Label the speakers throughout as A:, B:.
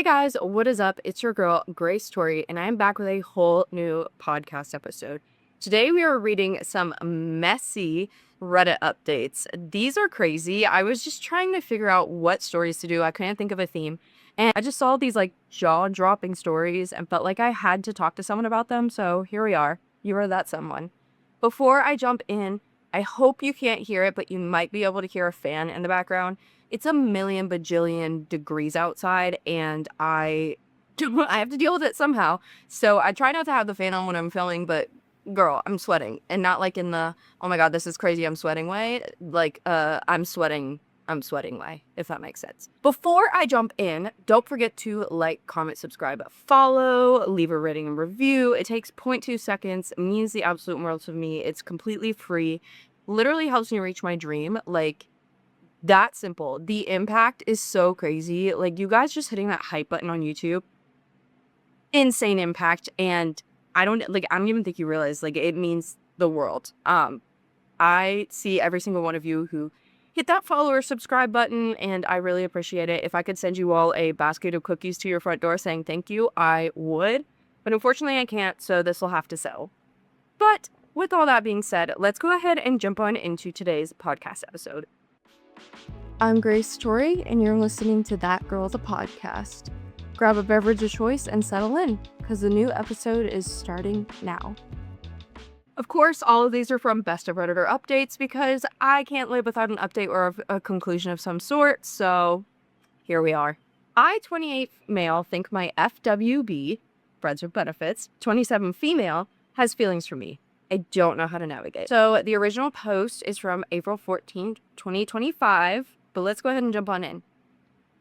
A: Hey guys, what is up? It's your girl, Grace Tori, and I'm back with a whole new podcast episode. Today we are reading some messy Reddit updates. These are crazy. I was just trying to figure out what stories to do. I couldn't think of a theme. And I just saw these jaw-dropping stories and felt like I had to talk to someone about them. So here we are. You are that someone. Before I jump in, I hope you can't hear it, but you might be able to hear a fan in the background. It's a million bajillion degrees outside, and I have to deal with it somehow. So I try not to have the fan on when I'm filming, but girl, I'm sweating, and not like in the oh my god, this is crazy, I'm sweating way. I'm sweating way, if that makes sense. Before I jump in, don't forget to like, comment, subscribe, follow, leave a rating and review. It takes 0.2 seconds, means the absolute world to me. It's completely free, literally helps me reach my dream. Like, that simple. The impact is so crazy. Like, you guys just hitting that hype button on YouTube, insane impact. And I don't even think you realize, like, it means the world. I see every single one of you who hit that follow or subscribe button, and I really appreciate it. If I could send you all a basket of cookies to your front door saying thank you, I would. But unfortunately I can't, so this will have to sell. But with all that being said, let's go ahead and jump on into today's podcast episode. I'm Grace Tori, and you're listening to That Girl the Podcast. Grab a beverage of choice and settle in, because the new episode is starting now. Of course, all of these are from Best of Redditor updates, because I can't live without an update or a conclusion of some sort, so here we are. I, 28 male, think my FWB, friends with benefits, 27 female, has feelings for me. I don't know how to navigate. So the original post is from April 14th, 2025, but let's go ahead and jump on in.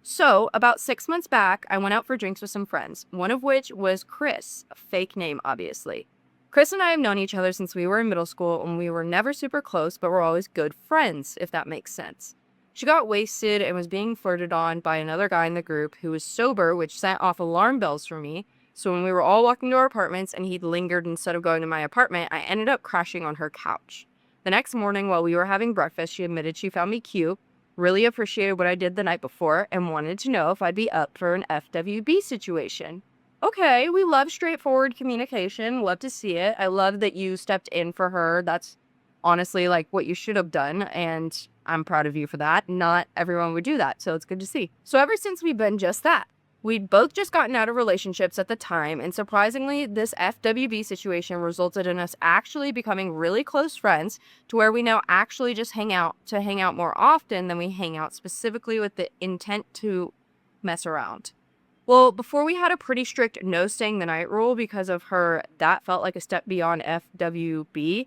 A: So about 6 months back, I went out for drinks with some friends, one of which was Chris, a fake name, obviously. Chris and I have known each other since we were in middle school, and we were never super close, but we're always good friends, if that makes sense. She got wasted and was being flirted on by another guy in the group who was sober, which set off alarm bells for me. So when we were all walking to our apartments and he'd lingered instead of going to my apartment, I ended up crashing on her couch. The next morning, while we were having breakfast, she admitted she found me cute, really appreciated what I did the night before, and wanted to know if I'd be up for an FWB situation. Okay, we love straightforward communication. Love to see it. I love that you stepped in for her. That's honestly like what you should have done, and I'm proud of you for that. Not everyone would do that, so it's good to see. So ever since, we've been just that. We'd both just gotten out of relationships at the time, and surprisingly, this FWB situation resulted in us actually becoming really close friends, to where we now actually just hang out more often than we hang out specifically with the intent to mess around. Well, before, we had a pretty strict no staying the night rule because of her. That felt like a step beyond FWB.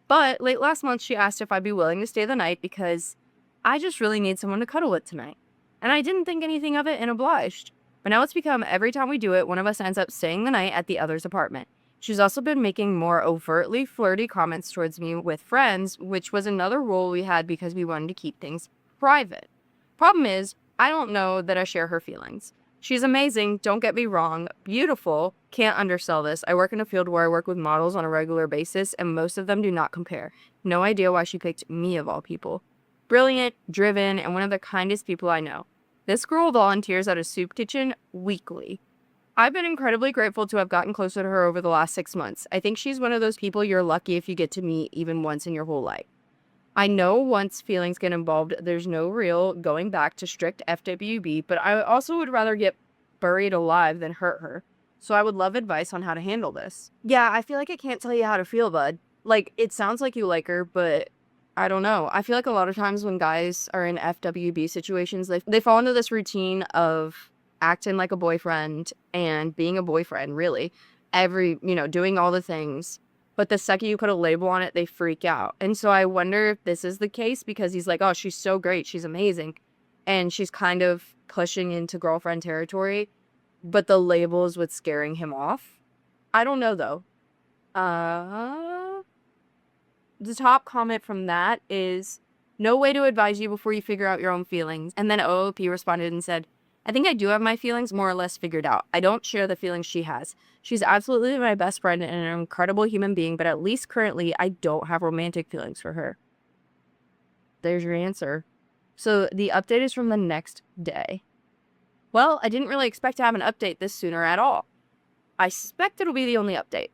A: But late last month, she asked if I'd be willing to stay the night because I just really need someone to cuddle with tonight. And I didn't think anything of it and obliged. But now it's become every time we do it, one of us ends up staying the night at the other's apartment. She's also been making more overtly flirty comments towards me with friends, which was another rule we had because we wanted to keep things private. Problem is, I don't know that I share her feelings. She's amazing, don't get me wrong, beautiful, can't undersell this. I work in a field where I work with models on a regular basis, and most of them do not compare. No idea why she picked me of all people. Brilliant, driven, and one of the kindest people I know. This girl volunteers at a soup kitchen weekly. I've been incredibly grateful to have gotten closer to her over the last 6 months. I think she's one of those people you're lucky if you get to meet even once in your whole life. I know once feelings get involved, there's no real going back to strict FWB, but I also would rather get buried alive than hurt her. So I would love advice on how to handle this. Yeah, I feel like I can't tell you how to feel, bud. Like, it sounds like you like her, but I don't know. I feel like a lot of times when guys are in FWB situations, they fall into this routine of acting like a boyfriend and being a boyfriend, really. Doing all the things. But the second you put a label on it, they freak out. And so I wonder if this is the case, because he's like, oh, she's so great, she's amazing. And she's kind of pushing into girlfriend territory, but the label is what's scaring him off. I don't know, though. The top comment from that is, no way to advise you before you figure out your own feelings. And then OOP responded and said, I think I do have my feelings more or less figured out. I don't share the feelings she has. She's absolutely my best friend and an incredible human being, but at least currently I don't have romantic feelings for her. There's your answer. So the update is from the next day. Well, I didn't really expect to have an update this sooner at all. I suspect it'll be the only update.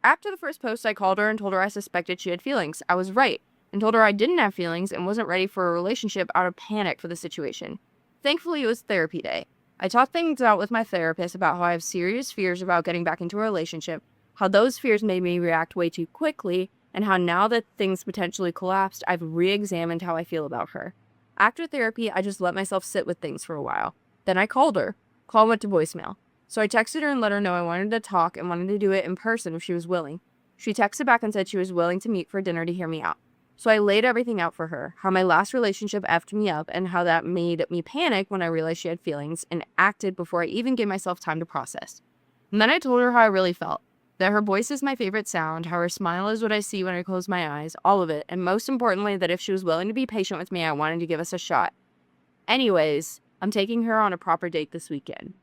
A: After the first post, I called her and told her I suspected she had feelings. I was right, and told her I didn't have feelings and wasn't ready for a relationship out of panic for the situation. Thankfully, it was therapy day. I talked things out with my therapist about how I have serious fears about getting back into a relationship, how those fears made me react way too quickly, and how now that things potentially collapsed, I've re-examined how I feel about her. After therapy, I just let myself sit with things for a while. Then I called her. Call went to voicemail. So I texted her and let her know I wanted to talk and wanted to do it in person if she was willing. She texted back and said she was willing to meet for dinner to hear me out. So I laid everything out for her, how my last relationship effed me up and how that made me panic when I realized she had feelings and acted before I even gave myself time to process. And then I told her how I really felt, that her voice is my favorite sound, how her smile is what I see when I close my eyes, all of it, and most importantly that if she was willing to be patient with me, I wanted to give us a shot. Anyways, I'm taking her on a proper date this weekend.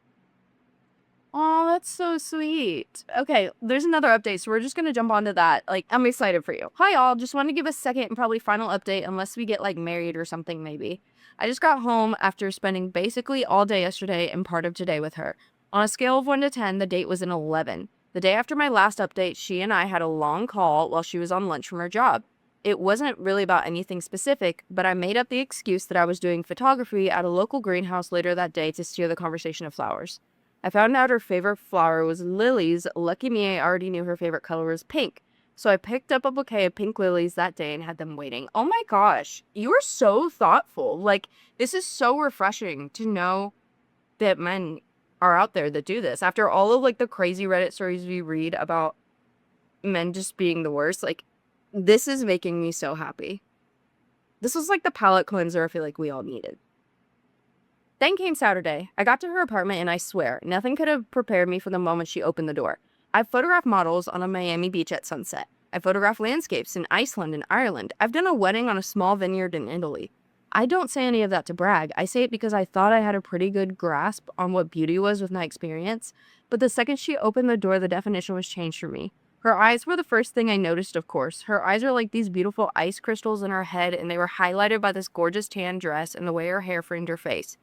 A: Oh, that's so sweet. Okay, there's another update, so we're just gonna jump onto that. Like, I'm excited for you. Hi, all. Just want to give a second and probably final update, unless we get, like, married or something, maybe. I just got home after spending basically all day yesterday and part of today with her. On a scale of 1 to 10, the date was an 11. The day after my last update, she and I had a long call while she was on lunch from her job. It wasn't really about anything specific, but I made up the excuse that I was doing photography at a local greenhouse later that day to steer the conversation of flowers. I found out her favorite flower was lilies. Lucky me, I already knew her favorite color was pink. So I picked up a bouquet of pink lilies that day and had them waiting. Oh my gosh, you are so thoughtful. Like, this is so refreshing to know that men are out there that do this. After all of, like, the crazy Reddit stories we read about men just being the worst, like, this is making me so happy. This was like the palate cleanser I feel like we all needed. Then came Saturday. I got to her apartment and I swear, nothing could have prepared me for the moment she opened the door. I've photographed models on a Miami beach at sunset. I photographed landscapes in Iceland and Ireland. I've done a wedding on a small vineyard in Italy. I don't say any of that to brag. I say it because I thought I had a pretty good grasp on what beauty was with my experience. But the second she opened the door, the definition was changed for me. Her eyes were the first thing I noticed, of course. Her eyes are like these beautiful ice crystals in her head, and they were highlighted by this gorgeous tan dress and the way her hair framed her face.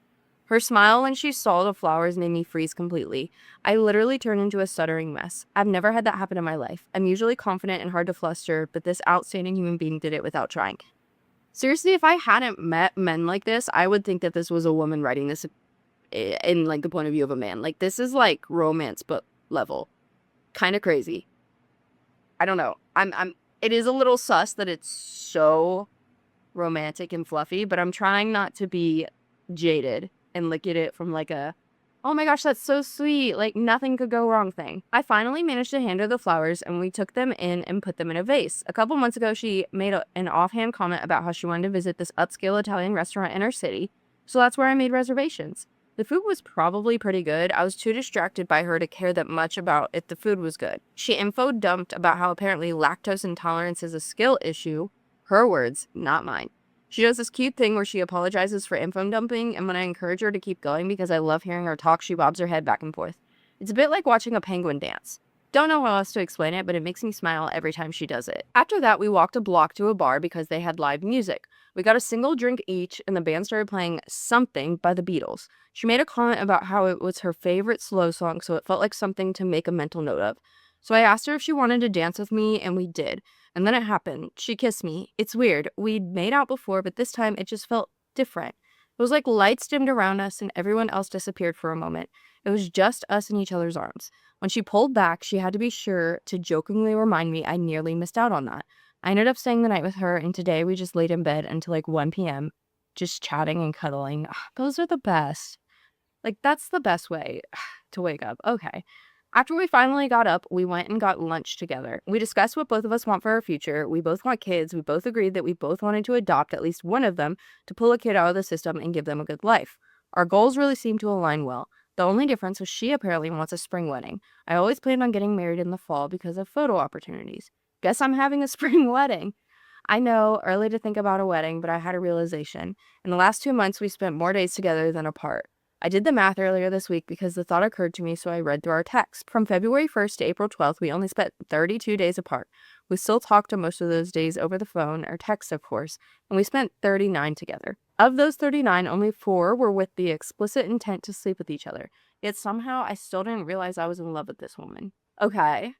A: Her smile when she saw the flowers made me freeze completely. I literally turned into a stuttering mess. I've never had that happen in my life. I'm usually confident and hard to fluster, but this outstanding human being did it without trying. Seriously, if I hadn't met men like this, I would think that this was a woman writing this in, like, the point of view of a man. Like, this is like romance book level. Kind of crazy. I don't know. It is a little sus that it's so romantic and fluffy, but I'm trying not to be jaded and look at it from like a, oh my gosh, that's so sweet, like nothing could go wrong thing. I finally managed to hand her the flowers and we took them in and put them in a vase. A couple months ago, she made an offhand comment about how she wanted to visit this upscale Italian restaurant in her city, so that's where I made reservations. The food was probably pretty good. I was too distracted by her to care that much about if the food was good. She info dumped about how apparently lactose intolerance is a skill issue. Her words, not mine. She does this cute thing where she apologizes for info dumping, and when I encourage her to keep going because I love hearing her talk, she bobs her head back and forth. It's a bit like watching a penguin dance. Don't know how else to explain it, but it makes me smile every time she does it. After that, we walked a block to a bar because they had live music. We got a single drink each, and the band started playing Something by the Beatles. She made a comment about how it was her favorite slow song, so it felt like something to make a mental note of. So I asked her if she wanted to dance with me, and we did. And then it happened. She kissed me. It's weird. We'd made out before, but this time it just felt different. It was like lights dimmed around us and everyone else disappeared for a moment. It was just us in each other's arms. When she pulled back, she had to be sure to jokingly remind me I nearly missed out on that. I ended up staying the night with her, and today we just laid in bed until like 1 p.m., just chatting and cuddling. Those are the best. Like, that's the best way to wake up. Okay. After we finally got up, we went and got lunch together. We discussed what both of us want for our future. We both want kids. We both agreed that we both wanted to adopt at least one of them to pull a kid out of the system and give them a good life. Our goals really seemed to align well. The only difference was she apparently wants a spring wedding. I always planned on getting married in the fall because of photo opportunities. Guess I'm having a spring wedding. I know, early to think about a wedding, but I had a realization. In the last 2 months, we spent more days together than apart. I did the math earlier this week because the thought occurred to me, so I read through our texts. From February 1st to April 12th, we only spent 32 days apart. We still talked to most of those days over the phone, or text, of course, and we spent 39 together. Of those 39, only 4 were with the explicit intent to sleep with each other. Yet somehow I still didn't realize I was in love with this woman. Okay.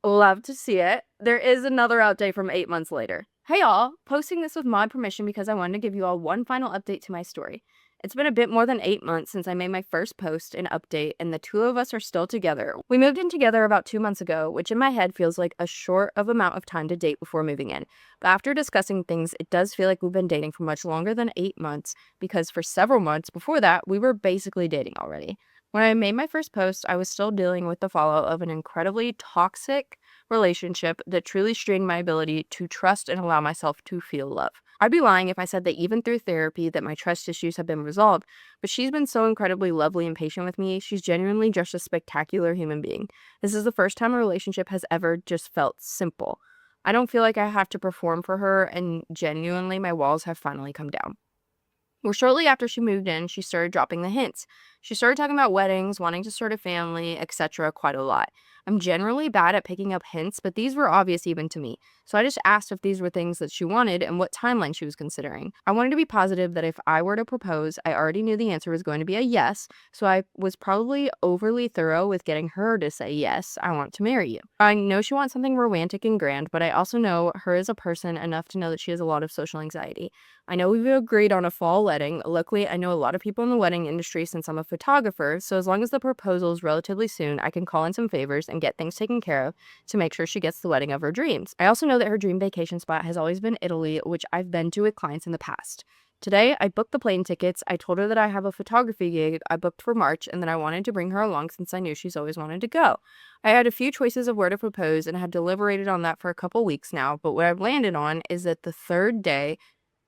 A: Love to see it. There is another update from 8 months later. Hey y'all, posting this with my permission because I wanted to give you all one final update to my story. It's been a bit more than 8 months since I made my first post and update, and the two of us are still together. We moved in together about 2 months ago, which in my head feels like a short of amount of time to date before moving in. But after discussing things, it does feel like we've been dating for much longer than 8 months, because for several months before that, we were basically dating already. When I made my first post, I was still dealing with the fallout of an incredibly toxic relationship that truly strained my ability to trust and allow myself to feel love. I'd be lying if I said that even through therapy that my trust issues have been resolved, but she's been so incredibly lovely and patient with me. She's genuinely just a spectacular human being. This is the first time a relationship has ever just felt simple. I don't feel like I have to perform for her, and genuinely my walls have finally come down. Well, shortly after she moved in, she started dropping the hints. She started talking about weddings, wanting to start a family, etc. quite a lot. I'm generally bad at picking up hints, but these were obvious even to me. So I just asked if these were things that she wanted and what timeline she was considering. I wanted to be positive that if I were to propose, I already knew the answer was going to be a yes, so I was probably overly thorough with getting her to say, yes, I want to marry you. I know she wants something romantic and grand, but I also know her as a person enough to know that she has a lot of social anxiety. I know we've agreed on a fall wedding. Luckily, I know a lot of people in the wedding industry since I'm a photographer, so as long as the proposal is relatively soon, I can call in some favors and get things taken care of to make sure she gets the wedding of her dreams. I also know that her dream vacation spot has always been Italy, which I've been to with clients in the past. Today, I booked the plane tickets. I told her that I have a photography gig I booked for March and that I wanted to bring her along since I knew she's always wanted to go. I had a few choices of where to propose and had deliberated on that for a couple weeks now, but what I've landed on is that the third day,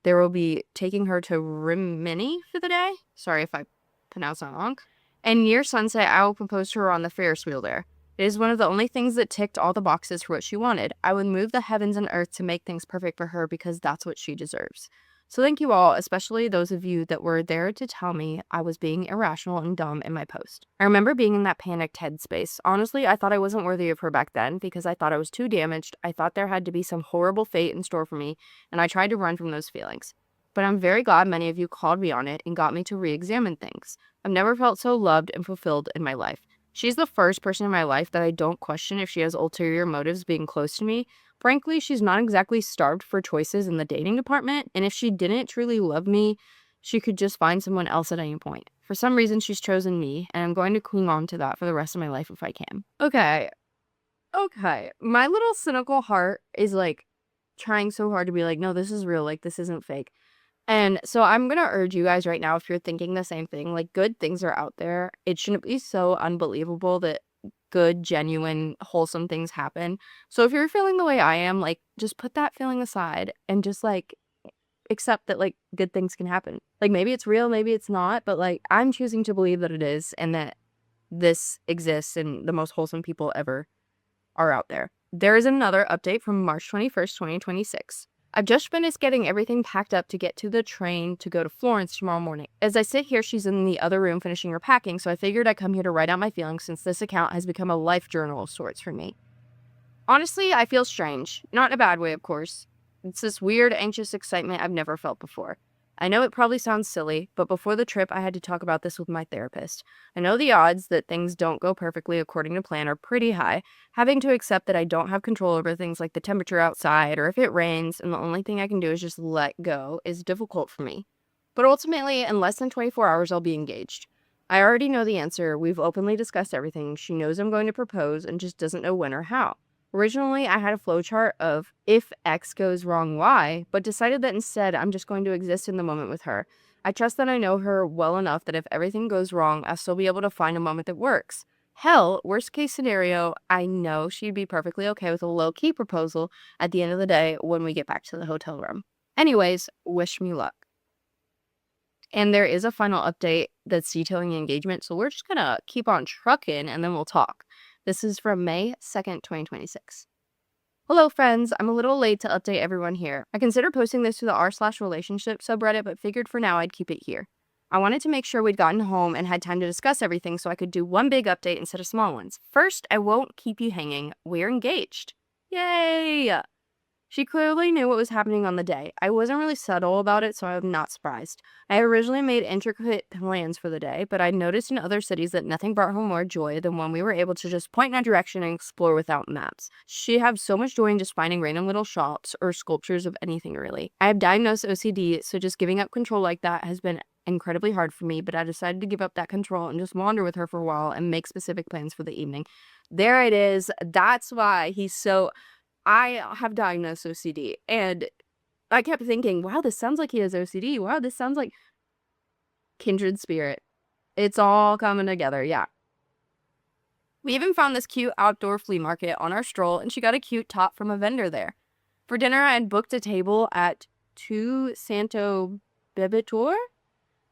A: there will be taking her to Rimini for the day. Sorry if I pronounce that wrong. And near sunset, I will propose to her on the Ferris wheel there. It is one of the only things that ticked all the boxes for what she wanted. I would move the heavens and earth to make things perfect for her because that's what she deserves. So thank you all, especially those of you that were there to tell me I was being irrational and dumb in my post. I remember being in that panicked headspace. Honestly, I thought I wasn't worthy of her back then because I thought I was too damaged. I thought there had to be some horrible fate in store for me, and I tried to run from those feelings. But I'm very glad many of you called me on it and got me to re-examine things. I've never felt so loved and fulfilled in my life. She's the first person in my life that I don't question if she has ulterior motives being close to me. Frankly, she's not exactly starved for choices in the dating department, and if she didn't truly love me, she could just find someone else at any point. For some reason, she's chosen me, and I'm going to cling on to that for the rest of my life if I can. Okay. My little cynical heart is like trying so hard to be like, no, this is real. Like, this isn't fake. And so I'm going to urge you guys right now, if you're thinking the same thing, like good things are out there. It shouldn't be so unbelievable that good, genuine, wholesome things happen. So if you're feeling the way I am, like just put that feeling aside and just like accept that like good things can happen. Like maybe it's real, maybe it's not, but like I'm choosing to believe that it is and that this exists and the most wholesome people ever are out there. There is another update from March 21st, 2026. I've just finished getting everything packed up to get to the train to go to Florence tomorrow morning. As I sit here, she's in the other room finishing her packing, so I figured I'd come here to write out my feelings since this account has become a life journal of sorts for me. Honestly, I feel strange. Not in a bad way, of course. It's this weird, anxious excitement I've never felt before. I know it probably sounds silly, but before the trip, I had to talk about this with my therapist. I know the odds that things don't go perfectly according to plan are pretty high. Having to accept that I don't have control over things like the temperature outside or if it rains, and the only thing I can do is just let go, is difficult for me. But ultimately, in less than 24 hours, I'll be engaged. I already know the answer. We've openly discussed everything. She knows I'm going to propose and just doesn't know when or how. Originally, I had a flowchart of if X goes wrong, Y, but decided that instead I'm just going to exist in the moment with her. I trust that I know her well enough that if everything goes wrong, I'll still be able to find a moment that works. Hell, worst case scenario, I know she'd be perfectly okay with a low-key proposal at the end of the day when we get back to the hotel room. Anyways, wish me luck. And there is a final update that's detailing the engagement, so we're just gonna keep on trucking and then we'll talk. This is from May 2nd, 2026. Hello, friends. I'm a little late to update everyone here. I considered posting this to the r/relationship subreddit, but figured for now I'd keep it here. I wanted to make sure we'd gotten home and had time to discuss everything so I could do one big update instead of small ones. First, I won't keep you hanging. We're engaged. Yay! She clearly knew what was happening on the day. I wasn't really subtle about it, so I'm not surprised. I originally made intricate plans for the day, but I noticed in other cities that nothing brought her more joy than when we were able to just point in a direction and explore without maps. She had so much joy in just finding random little shops or sculptures of anything, really. I have diagnosed OCD, so just giving up control like that has been incredibly hard for me, but I decided to give up that control and just wander with her for a while and make specific plans for the evening. There it is. That's why he's so... I have diagnosed OCD, and I kept thinking, wow, this sounds like he has OCD. Wow, this sounds like kindred spirit. It's all coming together, yeah. We even found this cute outdoor flea market on our stroll, and she got a cute top from a vendor there. For dinner, I had booked a table at Tu Santo Bebetor.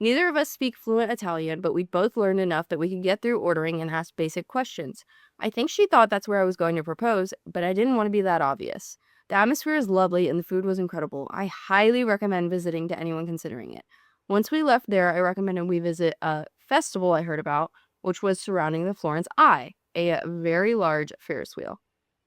A: Neither of us speak fluent Italian, but we both learned enough that we could get through ordering and ask basic questions. I think she thought that's where I was going to propose, but I didn't want to be that obvious. The atmosphere is lovely and the food was incredible. I highly recommend visiting to anyone considering it. Once we left there, I recommended we visit a festival I heard about, which was surrounding the Florence Eye, a very large Ferris wheel.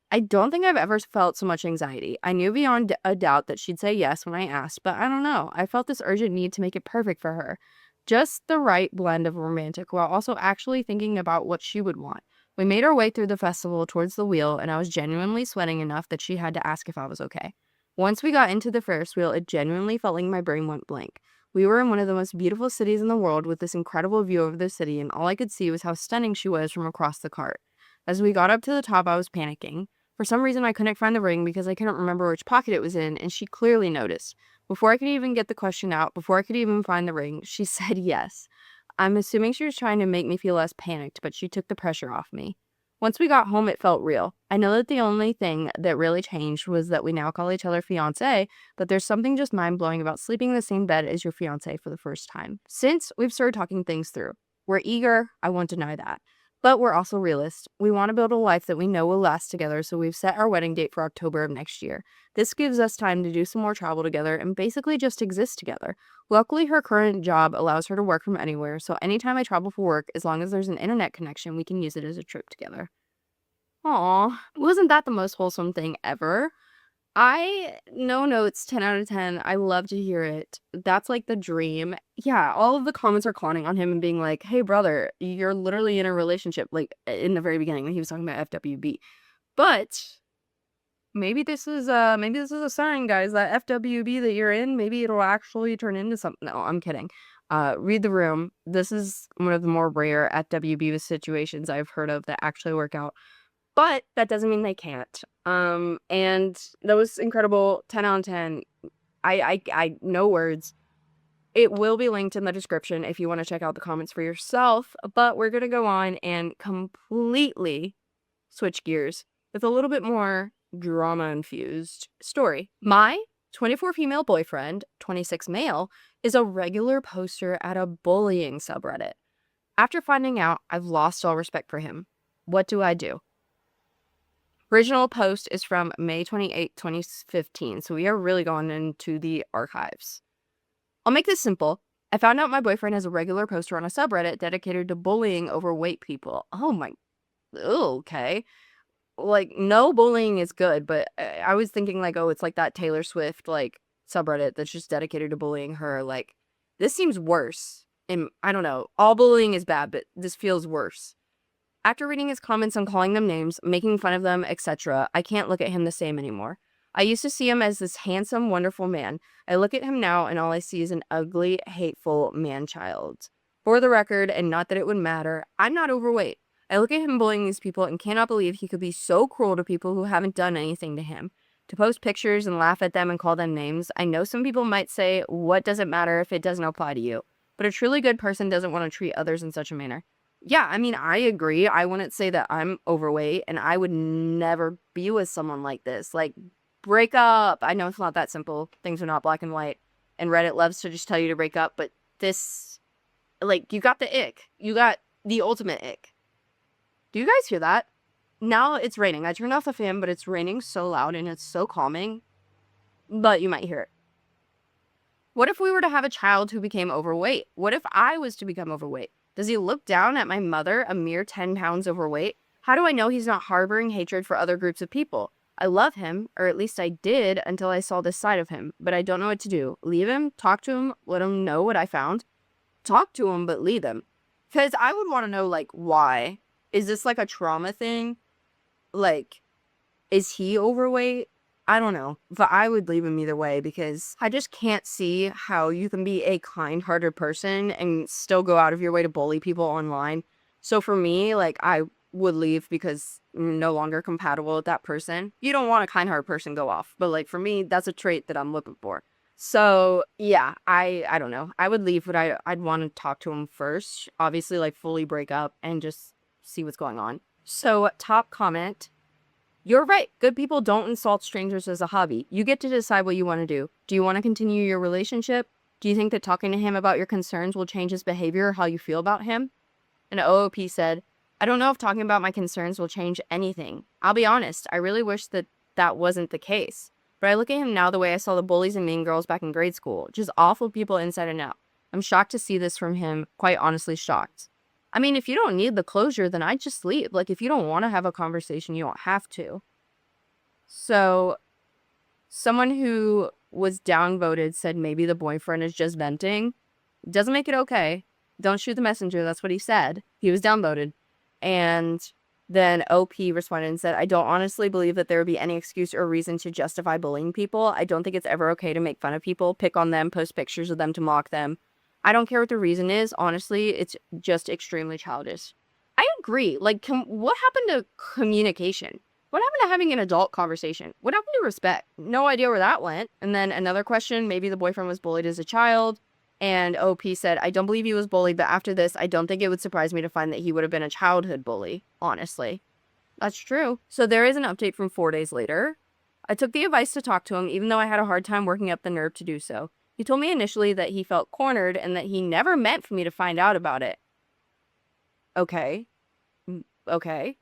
A: I don't think I've ever felt so much anxiety. I knew beyond a doubt that she'd say yes when I asked, but I don't know. I felt this urgent need to make it perfect for her. Just the right blend of romantic while also actually thinking about what she would want. We made our way through the festival towards the wheel, and I was genuinely sweating enough that she had to ask if I was okay. Once we got into the Ferris wheel, it genuinely felt like my brain went blank. We were in one of the most beautiful cities in the world with this incredible view over the city, and all I could see was how stunning she was from across the cart. As we got up to the top, I was panicking. For some reason, I couldn't find the ring because I couldn't remember which pocket it was in, and she clearly noticed. Before I could even get the question out, before I could even find the ring, she said yes. I'm assuming she was trying to make me feel less panicked, but she took the pressure off me. Once we got home, it felt real. I know that the only thing that really changed was that we now call each other fiancé, but there's something just mind-blowing about sleeping in the same bed as your fiancé for the first time. Since we've started talking things through, we're eager, I won't deny that. But we're also realists. We want to build a life that we know will last together, so we've set our wedding date for October of next year. This gives us time to do some more travel together and basically just exist together. Luckily, her current job allows her to work from anywhere, so anytime I travel for work, as long as there's an internet connection, we can use it as a trip together. Aw, wasn't that the most wholesome thing ever? No notes, 10 out of 10. I love to hear it. That's like the dream. Yeah, all of the comments are clowning on him and being like, hey, brother, you're literally in a relationship, like in the very beginning when he was talking about FWB. But maybe this is a sign, guys, that FWB that you're in, maybe it'll actually turn into something. No, I'm kidding. Read the room. This is one of the more rare FWB situations I've heard of that actually work out. But that doesn't mean they can't. And that was incredible. 10 out of 10. I no words. It will be linked in the description if you want to check out the comments for yourself. But we're going to go on and completely switch gears with a little bit more drama-infused story. My 24 female boyfriend, 26 male, is a regular poster at a bullying subreddit. After finding out, I've lost all respect for him. What do I do? Original post is from May 28, 2015, so we are really going into the archives. I'll make this simple. I found out my boyfriend has a regular poster on a subreddit dedicated to bullying overweight people. Oh my, okay. Like, no bullying is good, but I was thinking like, oh, it's like that Taylor Swift, like, subreddit that's just dedicated to bullying her. Like, this seems worse. And I don't know, all bullying is bad, but this feels worse. After reading his comments and calling them names, making fun of them, etc., I can't look at him the same anymore. I used to see him as this handsome, wonderful man. I look at him now and all I see is an ugly, hateful man-child. For the record, and not that it would matter, I'm not overweight. I look at him bullying these people and cannot believe he could be so cruel to people who haven't done anything to him. To post pictures and laugh at them and call them names, I know some people might say, what does it matter if it doesn't apply to you? But a truly good person doesn't want to treat others in such a manner. Yeah, I mean, I agree. I wouldn't say that I'm overweight, and I would never be with someone like this. Like, break up. I know it's not that simple. Things are not black and white. And Reddit loves to just tell you to break up, but this, like, you got the ick. You got the ultimate ick. Do you guys hear that? Now it's raining. I turned off the fan, but it's raining so loud and it's so calming. But you might hear it. What if we were to have a child who became overweight? What if I was to become overweight? Does he look down at my mother, a mere 10 pounds overweight? How do I know he's not harboring hatred for other groups of people? I love him, or at least I did until I saw this side of him, but I don't know what to do. Leave him, talk to him, let him know what I found. Talk to him, but leave him. Because I would want to know, like, why. Is this like a trauma thing? Like, is he overweight? I don't know. But I would leave him either way because I just can't see how you can be a kind-hearted person and still go out of your way to bully people online. So for me, like, I would leave because I'm no longer compatible with that person. You don't want a kind-hearted person go off. But, like, for me, that's a trait that I'm looking for. So, yeah, I don't know. I would leave, but I'd want to talk to him first. Obviously, like, fully break up and just see what's going on. So, top comment. You're right. Good people don't insult strangers as a hobby. You get to decide what you want to do. Do you want to continue your relationship? Do you think that talking to him about your concerns will change his behavior or how you feel about him? And OOP said, I don't know if talking about my concerns will change anything. I'll be honest, I really wish that that wasn't the case. But I look at him now the way I saw the bullies and mean girls back in grade school. Just awful people inside and out. I'm shocked to see this from him. Quite honestly shocked. I mean, if you don't need the closure, then I'd just leave. Like, if you don't want to have a conversation, you don't have to. So, someone who was downvoted said maybe the boyfriend is just venting. Doesn't make it okay. Don't shoot the messenger. That's what he said. He was downvoted. And then OP responded and said, I don't honestly believe that there would be any excuse or reason to justify bullying people. I don't think it's ever okay to make fun of people, pick on them, post pictures of them to mock them. I don't care what the reason is. Honestly, it's just extremely childish. I agree. Like, what happened to communication? What happened to having an adult conversation? What happened to respect? No idea where that went. And then another question, maybe the boyfriend was bullied as a child. And OP said, I don't believe he was bullied, but after this, I don't think it would surprise me to find that he would have been a childhood bully, honestly. That's true. So there is an update from 4 days later. I took the advice to talk to him, even though I had a hard time working up the nerve to do so. He told me initially that he felt cornered and that he never meant for me to find out about it. Okay. Okay.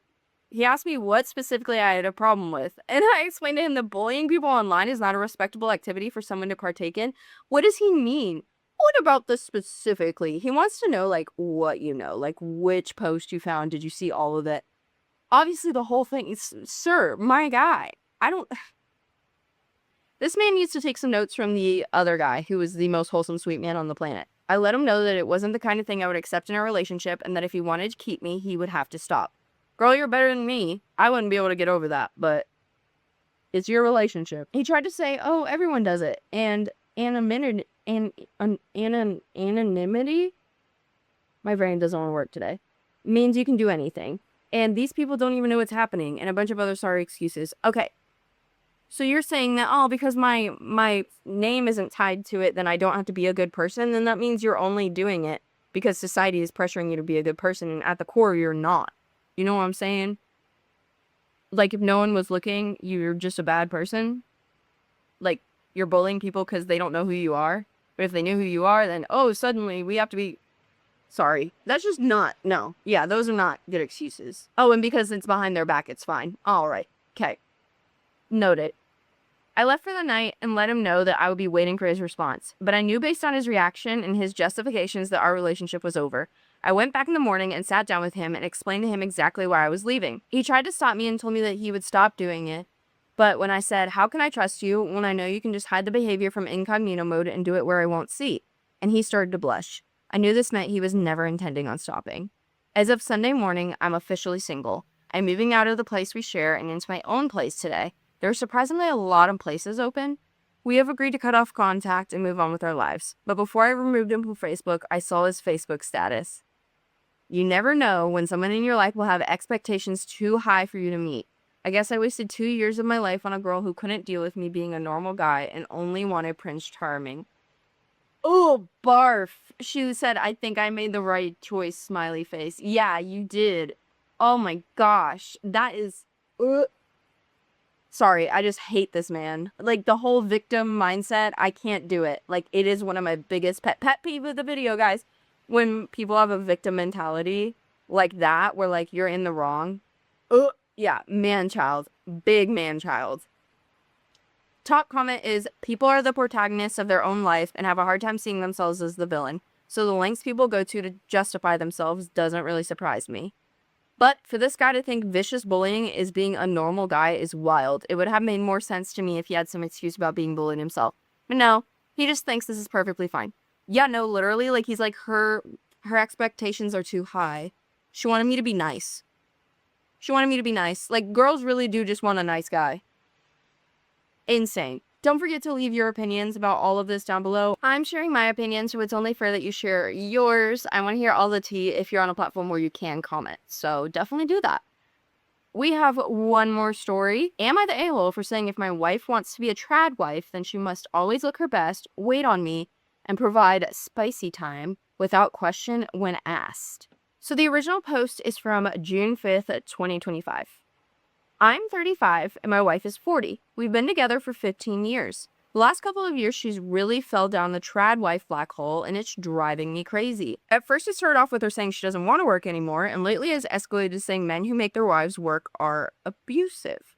A: He asked me what specifically I had a problem with, and I explained to him that bullying people online is not a respectable activity for someone to partake in. What does he mean? What about this specifically? He wants to know, like, what you know, like, which post you found. Did you see all of it? Obviously, the whole thing is, sir, my guy. I don't... This man needs to take some notes from the other guy, who was the most wholesome, sweet man on the planet. I let him know that it wasn't the kind of thing I would accept in a relationship, and that if he wanted to keep me, he would have to stop. Girl, you're better than me. I wouldn't be able to get over that, but it's your relationship. He tried to say, oh, everyone does it, and anonymity, my brain doesn't want to work today, means you can do anything. And these people don't even know what's happening, and a bunch of other sorry excuses. Okay. So you're saying that, oh, because my name isn't tied to it, then I don't have to be a good person? Then that means you're only doing it because society is pressuring you to be a good person, and at the core, you're not. You know what I'm saying? Like, if no one was looking, you're just a bad person. Like, you're bullying people because they don't know who you are. But if they knew who you are, then, oh, suddenly we have to be... Sorry. That's just not... No. Yeah, those are not good excuses. Oh, and because it's behind their back, it's fine. All right. Okay. Noted. I left for the night and let him know that I would be waiting for his response. But I knew based on his reaction and his justifications that our relationship was over. I went back in the morning and sat down with him and explained to him exactly why I was leaving. He tried to stop me and told me that he would stop doing it. But when I said, how can I trust you when I know you can just hide the behavior from incognito mode and do it where I won't see? And he started to blush. I knew this meant he was never intending on stopping. As of Sunday morning, I'm officially single. I'm moving out of the place we share and into my own place today. There are surprisingly a lot of places open. We have agreed to cut off contact and move on with our lives. But before I removed him from Facebook, I saw his Facebook status. You never know when someone in your life will have expectations too high for you to meet. I guess I wasted 2 years of my life on a girl who couldn't deal with me being a normal guy and only wanted Prince Charming. Oh, barf. She said, I think I made the right choice, smiley face. Yeah, you did. Oh my gosh. That is... Sorry, I just hate this man. Like, the whole victim mindset, I can't do it. Like, it is one of my biggest pet peeve of the video, guys. When people have a victim mentality like that, where, like, you're in the wrong. Yeah, man-child. Big man-child. Top comment is, people are the protagonists of their own life and have a hard time seeing themselves as the villain. So the lengths people go to justify themselves doesn't really surprise me. But for this guy to think vicious bullying is being a normal guy is wild. It would have made more sense to me if he had some excuse about being bullied himself. But no, he just thinks this is perfectly fine. Yeah, no, literally, like, he's like, her expectations are too high. She wanted me to be nice. She wanted me to be nice. Like, girls really do just want a nice guy. Insane. Don't forget to leave your opinions about all of this down below. I'm sharing my opinion, so it's only fair that you share yours. I want to hear all the tea if you're on a platform where you can comment. So definitely do that. We have one more story. Am I the a-hole for saying if my wife wants to be a trad wife, then she must always look her best, wait on me, and provide spicy time without question when asked? So the original post is from June 5th, 2025. I'm 35 and my wife is 40. We've been together for 15 years. The last couple of years, she's really fell down the trad wife black hole, and it's driving me crazy. At first, it started off with her saying she doesn't want to work anymore, and lately has escalated to saying men who make their wives work are abusive.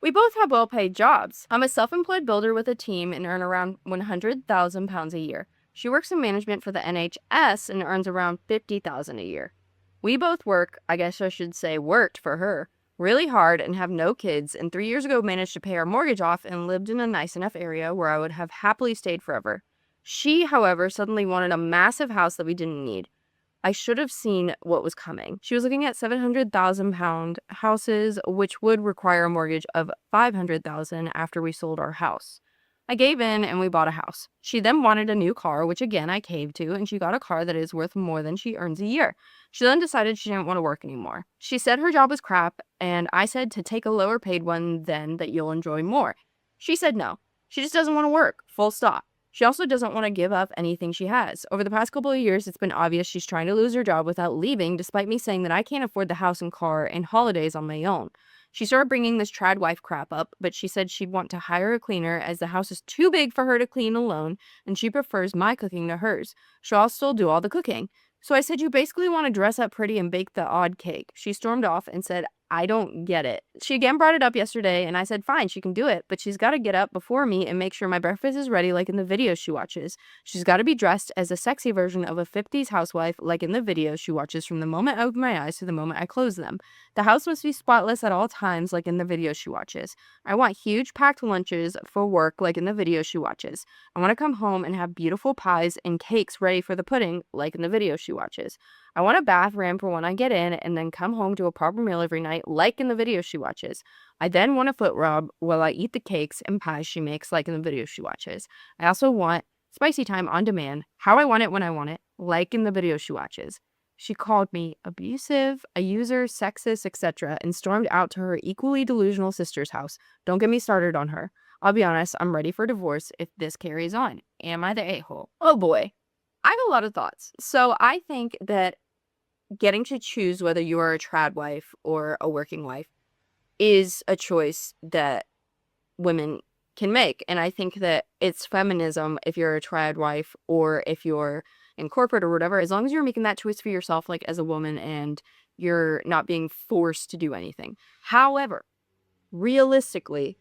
A: We both have well-paid jobs. I'm a self-employed builder with a team and earn around £100,000 a year. She works in management for the NHS and earns around $50,000 a year. We both work, I guess I should say worked for her, really hard and have no kids, and 3 years ago managed to pay our mortgage off and lived in a nice enough area where I would have happily stayed forever. She, however, suddenly wanted a massive house that we didn't need. I should have seen what was coming. She was looking at £700,000 houses, which would require a mortgage of $500,000 after we sold our house. I gave in and we bought a house. She then wanted a new car, which again I caved to, and she got a car that is worth more than she earns a year. She then decided she didn't want to work anymore. She said her job was crap, and I said to take a lower paid one then that you'll enjoy more. She said no. She just doesn't want to work, full stop. She also doesn't want to give up anything she has. Over the past couple of years, it's been obvious she's trying to lose her job without leaving, despite me saying that I can't afford the house and car and holidays on my own. She started bringing this trad wife crap up, but she said she'd want to hire a cleaner as the house is too big for her to clean alone, and she prefers my cooking to hers. I'll still do all the cooking. So I said, you basically want to dress up pretty and bake the odd cake. She stormed off and said, I don't get it. She again brought it up yesterday, and I said, fine, she can do it, but she's got to get up before me and make sure my breakfast is ready like in the videos she watches. She's got to be dressed as a sexy version of a 50s housewife like in the videos she watches from the moment I open my eyes to the moment I close them. The house must be spotless at all times like in the videos she watches. I want huge packed lunches for work like in the videos she watches. I want to come home and have beautiful pies and cakes ready for the pudding like in the videos she watches. I want a bath ramp for when I get in and then come home to a proper meal every night like in the videos she watches. I then want a foot rub while I eat the cakes and pies she makes like in the videos she watches. I also want spicy time on demand, how I want it when I want it, like in the videos she watches. She called me abusive, a user, sexist, etc., and stormed out to her equally delusional sister's house. Don't get me started on her. I'll be honest, I'm ready for divorce if this carries on. Am I the a-hole? Oh boy. I have a lot of thoughts. So I think that getting to choose whether you are a trad wife or a working wife is a choice that women can make. And I think that it's feminism if you're a trad wife or if you're in corporate or whatever, as long as you're making that choice for yourself, like as a woman, and you're not being forced to do anything. However, realistically,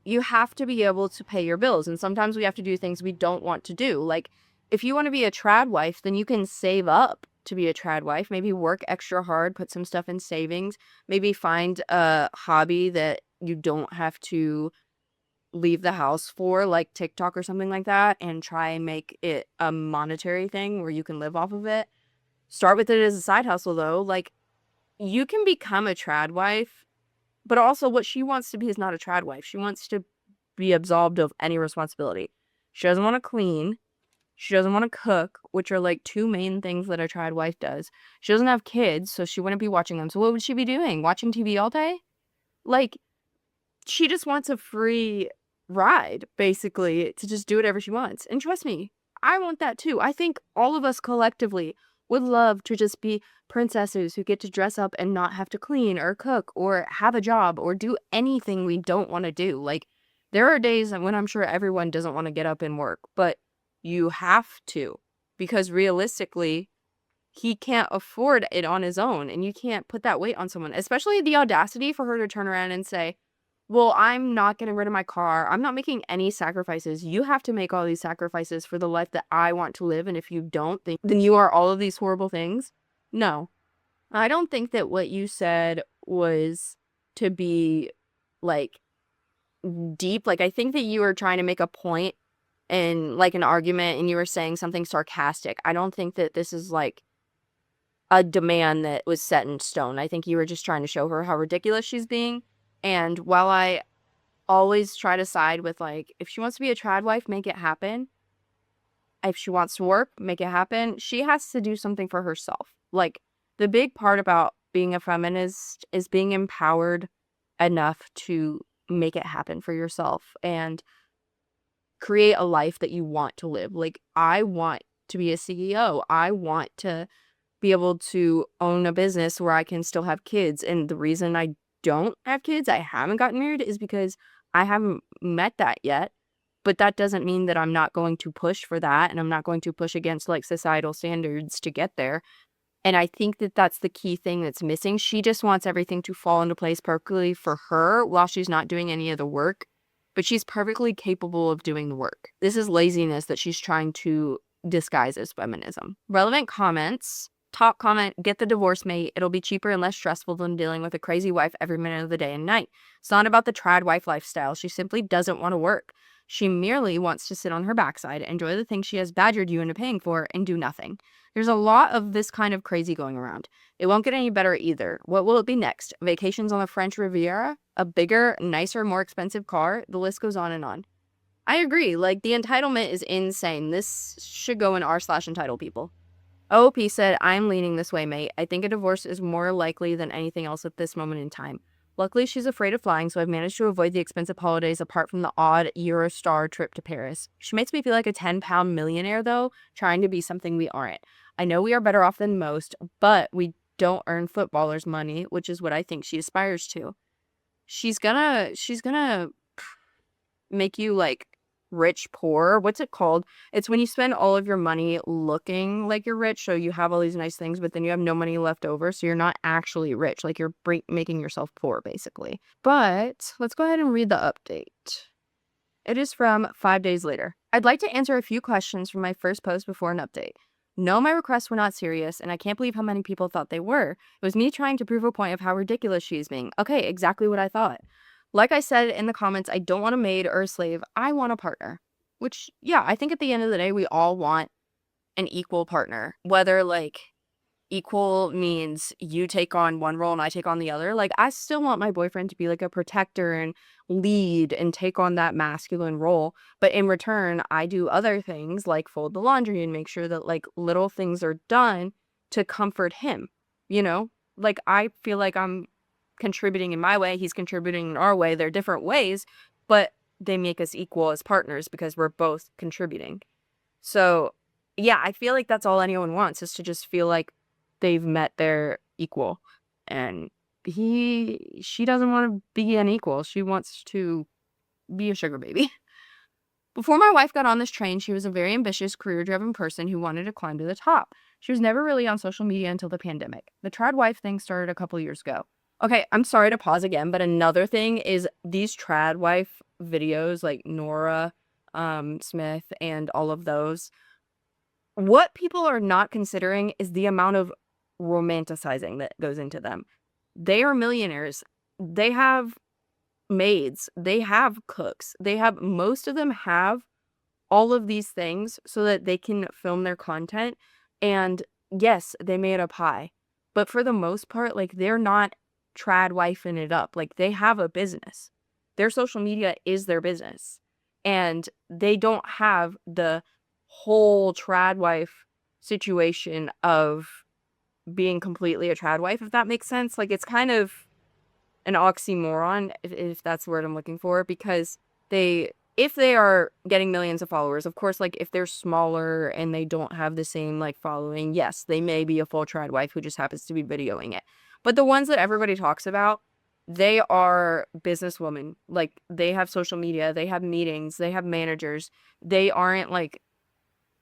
A: you have to be able to pay your bills. And sometimes we have to do things we don't want to do. Like, if you want to be a trad wife, then you can save up to be a trad wife. Maybe work extra hard, put some stuff in savings. Maybe find a hobby that you don't have to leave the house for, like TikTok or something like that, and try and make it a monetary thing where you can live off of it. Start with it as a side hustle, though. Like, you can become a trad wife, but also what she wants to be is not a trad wife. She wants to be absolved of any responsibility. She doesn't want to clean. She doesn't want to cook, which are like two main things that a trad wife does. She doesn't have kids, so she wouldn't be watching them. So what would she be doing? Watching TV all day? Like, she just wants a free ride, basically, to just do whatever she wants. And trust me, I want that too. I think all of us collectively would love to just be princesses who get to dress up and not have to clean or cook or have a job or do anything we don't want to do. Like, there are days when I'm sure everyone doesn't want to get up and work, but you have to, because realistically, he can't afford it on his own, and you can't put that weight on someone, especially the audacity for her to turn around and say, well, I'm not getting rid of my car. I'm not making any sacrifices. You have to make all these sacrifices for the life that I want to live, and if you don't, then you are all of these horrible things. No. I don't think that what you said was to be, like, deep. Like, I think that you were trying to make a point in, like, an argument, and you were saying something sarcastic. I don't think that this is, like, a demand that was set in stone. I think you were just trying to show her how ridiculous she's being, and while I always try to side with, like, if she wants to be a trad wife, make it happen. If she wants to work, make it happen. She has to do something for herself. Like, the big part about being a feminist is being empowered enough to make it happen for yourself and create a life that you want to live. Like, I want to be a CEO. I want to be able to own a business where I can still have kids. And the reason I don't have kids, I haven't gotten married, is because I haven't met that yet. But that doesn't mean that I'm not going to push for that, and I'm not going to push against, like, societal standards to get there. And I think that that's the key thing that's missing. She just wants everything to fall into place perfectly for her while she's not doing any of the work, but she's perfectly capable of doing the work. This is laziness that she's trying to disguise as feminism. Relevant comments. Top comment, get the divorce, mate. It'll be cheaper and less stressful than dealing with a crazy wife every minute of the day and night. It's not about the trad wife lifestyle. She simply doesn't want to work. She merely wants to sit on her backside, enjoy the things she has badgered you into paying for, and do nothing. There's a lot of this kind of crazy going around. It won't get any better either. What will it be next? Vacations on the French Riviera? A bigger, nicer, more expensive car? The list goes on and on. I agree. Like, the entitlement is insane. This should go in r/entitled people. OP said, I'm leaning this way, mate. I think a divorce is more likely than anything else at this moment in time. Luckily, she's afraid of flying, so I've managed to avoid the expensive holidays apart from the odd Eurostar trip to Paris. She makes me feel like a 10-pound millionaire, though, trying to be something we aren't. I know we are better off than most, but we don't earn footballers' money, which is what I think she aspires to. She's gonna make you, like, rich poor. What's it called? It's when you spend all of your money looking like you're rich, so you have all these nice things, but then you have no money left over, so you're not actually rich. Like, you're making yourself poor, basically. But let's go ahead and read the update. It is from 5 days later. I'd like to answer a few questions from my first post before an update. No, my requests were not serious, and I can't believe how many people thought they were. It was me trying to prove a point of how ridiculous she is being. Okay, exactly what I thought. Like I said in the comments, I don't want a maid or a slave. I want a partner. Which, yeah, I think at the end of the day, we all want an equal partner. Whether, like, equal means you take on one role and I take on the other. Like, I still want my boyfriend to be, like, a protector and lead and take on that masculine role. But in return, I do other things like fold the laundry and make sure that, like, little things are done to comfort him, you know? Like, I feel like I'm contributing in my way, he's contributing in our way. They're different ways, but they make us equal as partners because we're both contributing. So, yeah, I feel like that's all anyone wants, is to just feel like they've met their equal. And she doesn't want to be an equal. She wants to be a sugar baby. Before my wife got on this train, she was a very ambitious, career-driven person who wanted to climb to the top. She was never really on social media until the pandemic. The trad wife thing started a couple years ago. Okay, I'm sorry to pause again, but another thing is these trad wife videos, like Nora Smith and all of those, what people are not considering is the amount of romanticizing that goes into them. They are millionaires. They have maids. They have cooks. Most of them have all of these things so that they can film their content. And yes, they made up high. But for the most part, like, they're not trad wifing it up. Like, they have a business. Their social media is their business. And they don't have the whole trad wife situation of being completely a trad wife, if that makes sense. Like, it's kind of an oxymoron, if that's the word I'm looking for, because if they are getting millions of followers, of course, like, if they're smaller and they don't have the same, like, following, yes, they may be a full trad wife who just happens to be videoing it. But the ones that everybody talks about, they are businesswomen. Like, they have social media, they have meetings, they have managers. They aren't, like,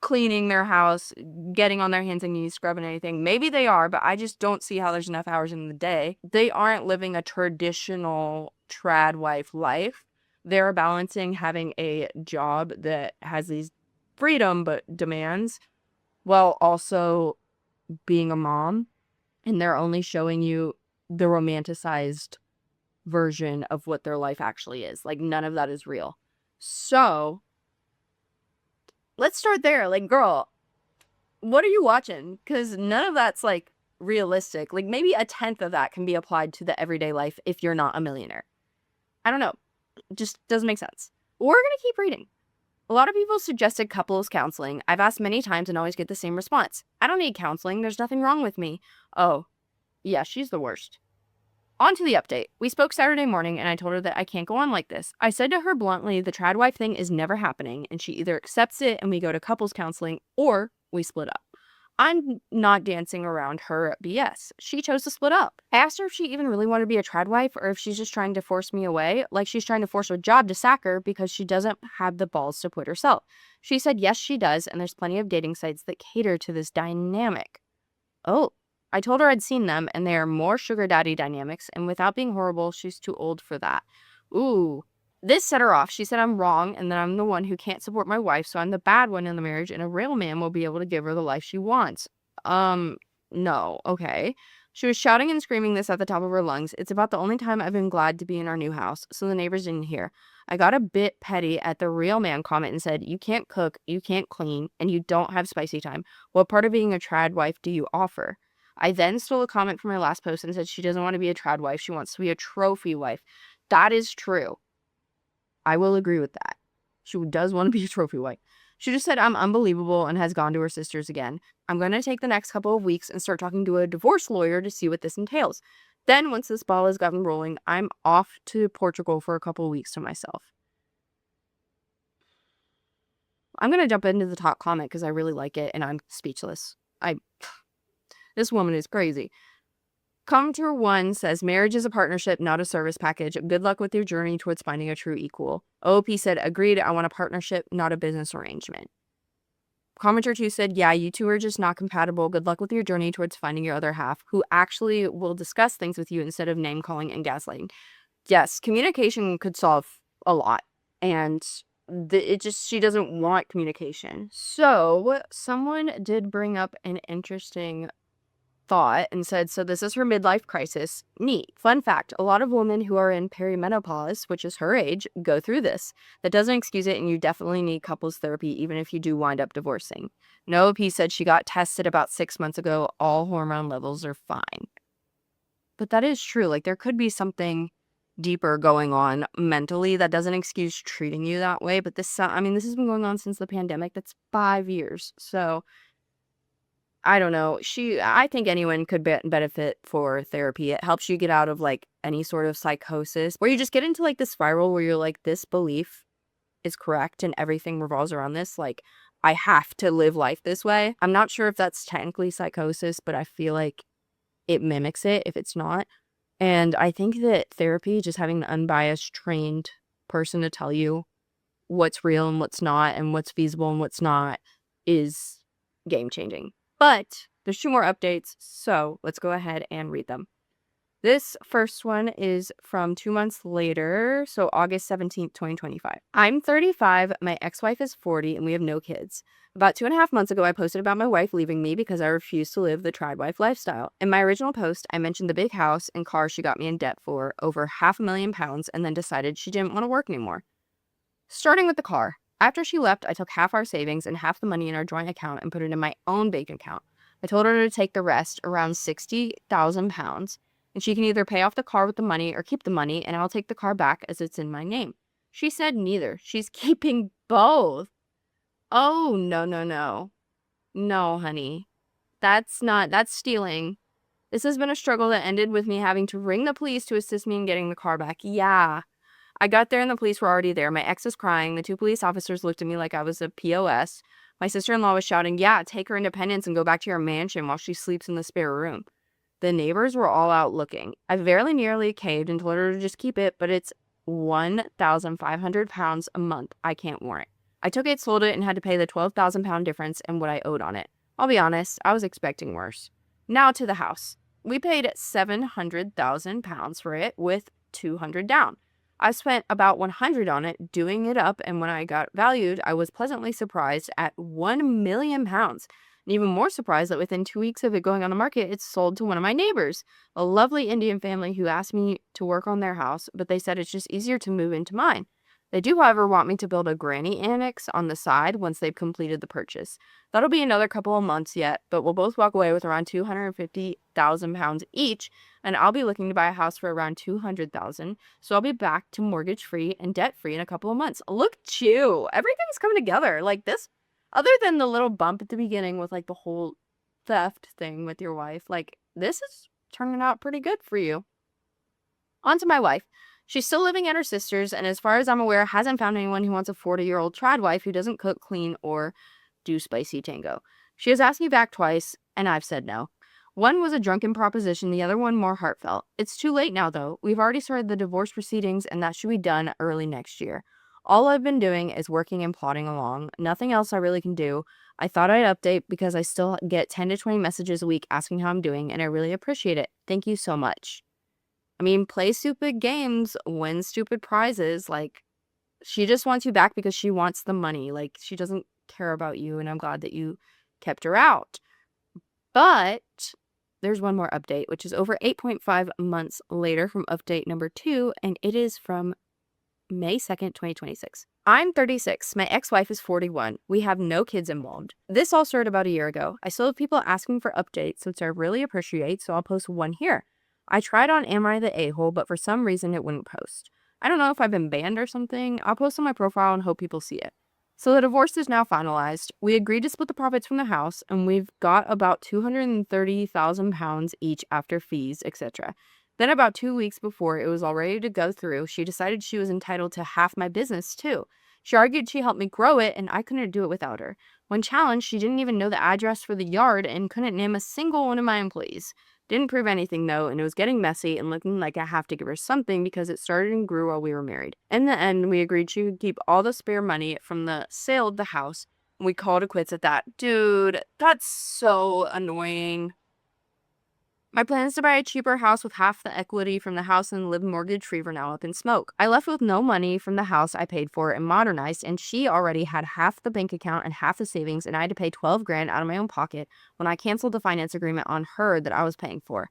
A: cleaning their house, getting on their hands and knees, scrubbing anything. Maybe they are, but I just don't see how there's enough hours in the day. They aren't living a traditional trad wife life. They're balancing having a job that has these freedom but demands, while also being a mom and they're only showing you the romanticized version of what their life actually is. Like, none of that is real. So let's start there. Like, girl, what are you watching? Because none of that's like realistic. Like, maybe a tenth of that can be applied to the everyday life if you're not a millionaire. I don't know. It just doesn't make sense. We're gonna keep reading. A lot of people suggested couples counseling. I've asked many times and always get the same response. I don't need counseling. There's nothing wrong with me. Oh, yeah, she's the worst. On to the update. We spoke Saturday morning and I told her that I can't go on like this. I said to her bluntly, the trad wife thing is never happening, and she either accepts it and we go to couples counseling or we split up. I'm not dancing around her BS. She chose to split up. I asked her if she even really wanted to be a trad wife or if she's just trying to force me away, like she's trying to force her job to sack her because she doesn't have the balls to quit herself. She said yes, she does, and there's plenty of dating sites that cater to this dynamic. Oh. I told her I'd seen them, and they are more sugar daddy dynamics, and without being horrible, she's too old for that. Ooh. This set her off. She said I'm wrong, and that I'm the one who can't support my wife, so I'm the bad one in the marriage, and a real man will be able to give her the life she wants. No. Okay. She was shouting and screaming this at the top of her lungs. It's about the only time I've been glad to be in our new house, so the neighbors didn't hear. I got a bit petty at the real man comment and said, you can't cook, you can't clean, and you don't have spicy time. What part of being a trad wife do you offer? I then stole a comment from my last post and said she doesn't want to be a trad wife. She wants to be a trophy wife. That is true. I will agree with that. She does want to be a trophy wife. She just said I'm unbelievable and has gone to her sisters again. I'm going to take the next couple of weeks and start talking to a divorce lawyer to see what this entails. Then once this ball has gotten rolling, I'm off to Portugal for a couple of weeks to myself. I'm going to jump into the top comment because I really like it and I'm speechless. This woman is crazy. Commenter 1 says, marriage is a partnership, not a service package. Good luck with your journey towards finding a true equal. OP said, agreed, I want a partnership, not a business arrangement. Commenter 2 said, yeah, you two are just not compatible. Good luck with your journey towards finding your other half, who actually will discuss things with you instead of name-calling and gaslighting. Yes, communication could solve a lot. And she doesn't want communication. So, someone did bring up an interesting thought and said, so this is her midlife crisis. Neat. Fun fact, a lot of women who are in perimenopause, which is her age, go through this. That doesn't excuse it, and you definitely need couples therapy even if you do wind up divorcing. Noah P said she got tested about 6 months ago. All hormone levels are fine. But that is true. Like, there could be something deeper going on mentally that doesn't excuse treating you that way. But this has been going on since the pandemic. That's 5 years. So I don't know. I think anyone could benefit for therapy. It helps you get out of like any sort of psychosis where you just get into like this spiral where you're like, this belief is correct and everything revolves around this. Like, I have to live life this way. I'm not sure if that's technically psychosis, but I feel like it mimics it if it's not. And I think that therapy, just having an unbiased, trained person to tell you what's real and what's not and what's feasible and what's not, is game changing. But there's 2 more updates, so let's go ahead and read them. This first one is from 2 months later, so August 17th, 2025. I'm 35, my ex-wife is 40, and we have no kids. About 2.5 months ago, I posted about my wife leaving me because I refused to live the trad wife lifestyle. In my original post, I mentioned the big house and car she got me in debt for, over £500,000, and then decided she didn't want to work anymore. Starting with the car. After she left, I took half our savings and half the money in our joint account and put it in my own bank account. I told her to take the rest, around £60,000, and she can either pay off the car with the money or keep the money, and I'll take the car back as it's in my name. She said neither. She's keeping both. Oh, no. No, honey. That's stealing. This has been a struggle that ended with me having to ring the police to assist me in getting the car back. Yeah. I got there and the police were already there. My ex is crying. The 2 police officers looked at me like I was a POS. My sister-in-law was shouting, yeah, take her independence and go back to your mansion while she sleeps in the spare room. The neighbors were all out looking. I very nearly caved and told her to just keep it, but it's £1,500 a month. I can't warrant. I took it, sold it, and had to pay the £12,000 difference and what I owed on it. I'll be honest, I was expecting worse. Now to the house. We paid £700,000 for it with $200 down. I spent about $100 on it, doing it up, and when I got valued, I was pleasantly surprised at £1 million. And even more surprised that within 2 weeks of it going on the market, it's sold to one of my neighbors, a lovely Indian family who asked me to work on their house, but they said it's just easier to move into mine. They do, however, want me to build a granny annex on the side once they've completed the purchase. That'll be another couple of months yet, but we'll both walk away with around £250,000 each, and I'll be looking to buy a house for around $200,000. So I'll be back to mortgage free and debt free in a couple of months. Look at you. Everything's coming together. Like this, other than the little bump at the beginning with like the whole theft thing with your wife, like this is turning out pretty good for you. On to my wife. She's still living at her sister's, and as far as I'm aware, hasn't found anyone who wants a 40-year-old trad wife who doesn't cook, clean, or do spicy tango. She has asked me back twice, and I've said no. One was a drunken proposition, the other one more heartfelt. It's too late now, though. We've already started the divorce proceedings, and that should be done early next year. All I've been doing is working and plodding along. Nothing else I really can do. I thought I'd update because I still get 10 to 20 messages a week asking how I'm doing, and I really appreciate it. Thank you so much. I mean, play stupid games, win stupid prizes. Like, she just wants you back because she wants the money. Like, she doesn't care about you, and I'm glad that you kept her out. But there's one more update, which is over 8.5 months later from update number 2, and it is from May 2nd, 2026. I'm 36. My ex-wife is 41. We have no kids involved. This all started about a year ago. I still have people asking for updates, which I really appreciate, so I'll post one here. I tried on Am I the A-hole, but for some reason it wouldn't post. I don't know if I've been banned or something. I'll post on my profile and hope people see it. So the divorce is now finalized. We agreed to split the profits from the house, and we've got about £230,000 each after fees, etc. Then about 2 weeks before it was all ready to go through, she decided she was entitled to half my business too. She argued she helped me grow it, and I couldn't do it without her. When challenged, she didn't even know the address for the yard and couldn't name a single one of my employees. Didn't prove anything though, and it was getting messy and looking like I have to give her something because it started and grew while we were married. In the end, we agreed she would keep all the spare money from the sale of the house, and we called it quits at that. Dude, that's so annoying. My plan is to buy a cheaper house with half the equity from the house and live mortgage-free for now up in smoke. I left with no money from the house I paid for and modernized, and she already had half the bank account and half the savings, and I had to pay $12,000 out of my own pocket when I canceled the finance agreement on her that I was paying for.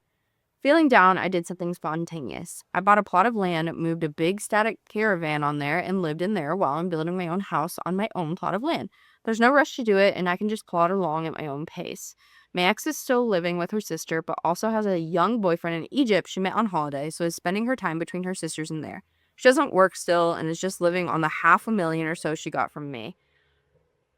A: Feeling down, I did something spontaneous. I bought a plot of land, moved a big static caravan on there, and lived in there while I'm building my own house on my own plot of land. There's no rush to do it, and I can just plod along at my own pace. My ex is still living with her sister, but also has a young boyfriend in Egypt she met on holiday, so is spending her time between her sisters and there. She doesn't work still and is just living on the $500,000 or so she got from me.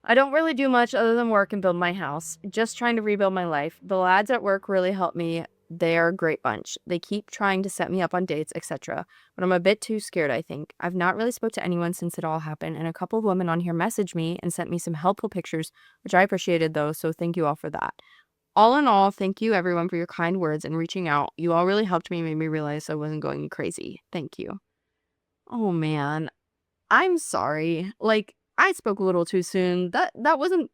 A: I don't really do much other than work and build my house, just trying to rebuild my life. The lads at work really help me. They're a great bunch. They keep trying to set me up on dates, etc. But I'm a bit too scared, I think. I've not really spoke to anyone since it all happened, and a couple of women on here messaged me and sent me some helpful pictures, which I appreciated though, so thank you all for that. All in all, thank you everyone for your kind words and reaching out. You all really helped me, made me realize I wasn't going crazy. Thank you. Oh man, I'm sorry. Like, I spoke a little too soon. That wasn't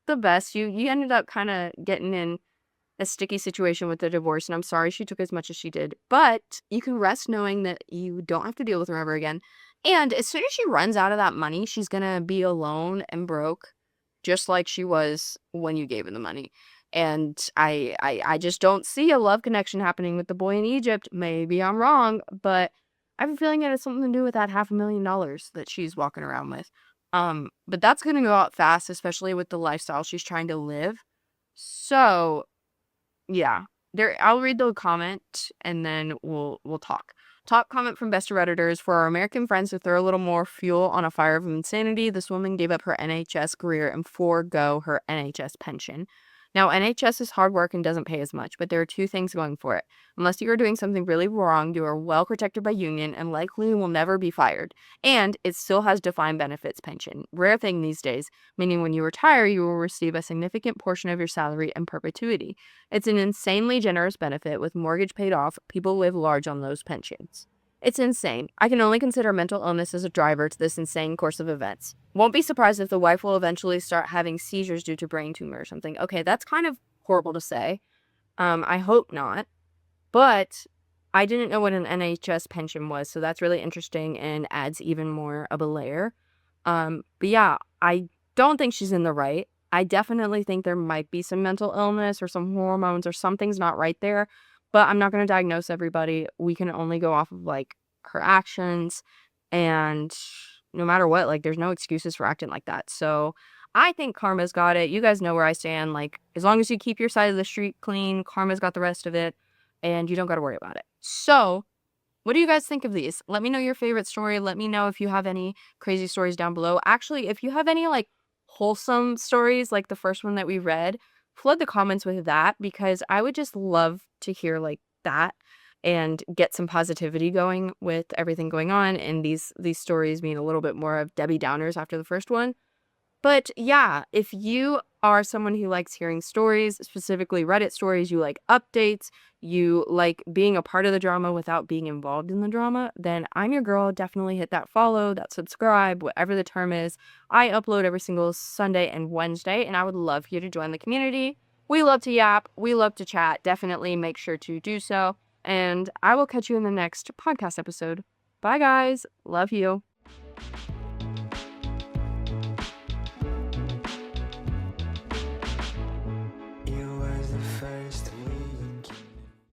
A: the best. You ended up kind of getting in a sticky situation with the divorce, and I'm sorry she took as much as she did. But you can rest knowing that you don't have to deal with her ever again. And as soon as she runs out of that money, she's gonna be alone and broke, just like she was when you gave her the money. And I just don't see a love connection happening with the boy in Egypt. Maybe I'm wrong, but I have a feeling it has something to do with that $500,000 that she's walking around with. But that's gonna go out fast, especially with the lifestyle she's trying to live. So yeah, there. I'll read the comment and then we'll talk. Top comment from Best Redditors: for our American friends to throw a little more fuel on a fire of insanity, this woman gave up her NHS career and forego her NHS pension. Now, NHS is hard work and doesn't pay as much, but there are two things going for it. Unless you are doing something really wrong, you are well protected by union and likely will never be fired. And it still has defined benefits pension. Rare thing these days, meaning when you retire, you will receive a significant portion of your salary in perpetuity. It's an insanely generous benefit. With mortgage paid off, people live large on those pensions. It's insane. I can only consider mental illness as a driver to this insane course of events. Won't be surprised if the wife will eventually start having seizures due to brain tumor or something. Okay, that's kind of horrible to say. I hope not. But I didn't know what an NHS pension was, so that's really interesting and adds even more of a layer. But yeah, I don't think she's in the right. I definitely think there might be some mental illness or some hormones or something's not right there, but I'm not gonna diagnose everybody. We can only go off of, like, her actions, and no matter what, like, there's no excuses for acting like that. So, I think karma's got it. You guys know where I stand, like, as long as you keep your side of the street clean, karma's got the rest of it, and you don't gotta worry about it. So, what do you guys think of these? Let me know your favorite story. Let me know if you have any crazy stories down below. Actually, if you have any like wholesome stories like the first one that we read, flood the comments with that because I would just love to hear like that and get some positivity going with everything going on and these stories being a little bit more of Debbie Downers after the first one. But yeah, if you are someone who likes hearing stories, specifically Reddit stories, you like updates, you like being a part of the drama without being involved in the drama, then I'm your girl. Definitely hit that follow, that subscribe, whatever the term is. I upload every single Sunday and Wednesday, and I would love for you to join the community. We love to yap, we love to chat. Definitely make sure to do so. And I will catch you in the next podcast episode. Bye, guys. Love you.